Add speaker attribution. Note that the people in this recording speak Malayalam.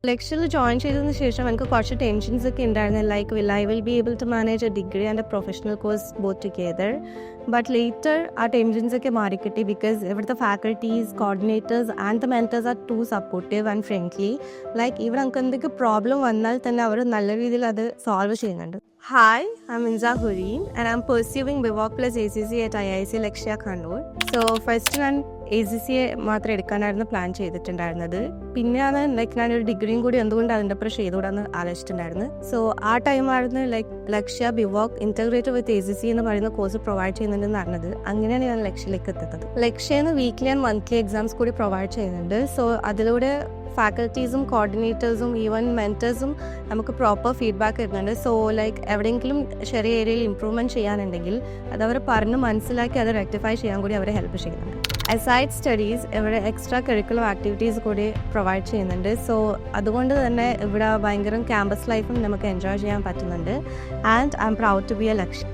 Speaker 1: ലെക്ചറിൽ ജോയിൻ ചെയ്തതിന് ശേഷം എനിക്ക് കുറച്ച് ടെൻഷൻസ് ഒക്കെ ഉണ്ടായിരുന്നു. Like I will be able to manage a degree and a professional course both together. But later ആ ടെൻഷൻസ് ഒക്കെ മാറിക്കിട്ടി. ബിക്കോസ് ഇവിടുത്തെ faculties, coordinators and the mentors are too supportive and friendly. Like ഇവിടെ നമുക്ക് എന്തൊക്കെ പ്രോബ്ലം വന്നാൽ തന്നെ അവർ നല്ല രീതിയിൽ അത് സോൾവ് ചെയ്യുന്നുണ്ട്. Hi, I'm Inza Hureen and I'm pursuing BIVOC plus ACC at IIC Lakshya Kannur. So first ഞാൻ ACCA മാത്രം എടുക്കാനായിരുന്നു പ്ലാൻ ചെയ്തിട്ടുണ്ടായിരുന്നത്. പിന്നെയാണ് ഞാനൊരു ഡിഗ്രിയും കൂടി എന്തുകൊണ്ട് അതിൻ്റെ അപ്പുറം ചെയ്തുകൂടാന്ന് ആലോചിച്ചിട്ടുണ്ടായിരുന്നു. സോ ആ ടൈമായിരുന്നു ലക്ഷ്യ BIVOC ഇൻറ്റഗ്രേറ്റഡ് വിത്ത് ACC എന്ന് പറയുന്ന കോഴ്സ് പ്രൊവൈഡ് ചെയ്യുന്നുണ്ടെന്ന് അറിഞ്ഞത്. അങ്ങനെയാണ് ഞാൻ ലക്ഷ്യയിലേക്ക് എത്തുന്നത്. ലക്ഷ്യന്ന് വീക്ക്ലി ആൻഡ് മന്ത്ലി എക്സാംസ് കൂടി പ്രൊവൈഡ് ചെയ്യുന്നുണ്ട്. സോ അതിലൂടെ ഫാക്കൽറ്റീസും കോർഡിനേറ്റേഴ്സും ഈവൻ മെൻറ്റേഴ്സും നമുക്ക് പ്രോപ്പർ ഫീഡ്ബാക്ക് തരുന്നുണ്ട്. സോ എവിടെയെങ്കിലും ചെറിയ ഏരിയയിൽ ഇമ്പ്രൂവ്മെൻറ്റ് ചെയ്യാനുണ്ടെങ്കിൽ അതവർ പറഞ്ഞ് മനസ്സിലാക്കി അത് റെക്ടിഫൈ ചെയ്യാൻ കൂടി അവരെ ഹെൽപ്പ് ചെയ്യുന്നുണ്ട്. അസൈഡ് സ്റ്റഡീസ് ഇവിടെ എക്സ്ട്രാ കരിക്കുലർ ആക്ടിവിറ്റീസ് കൂടി പ്രൊവൈഡ് ചെയ്യുന്നുണ്ട്. സോ അതുകൊണ്ട് തന്നെ ഇവിടെ ഭയങ്കര ക്യാമ്പസ് ലൈഫും നമുക്ക് എൻജോയ് ചെയ്യാൻ പറ്റുന്നുണ്ട്. And I'm proud to be a Lakshya.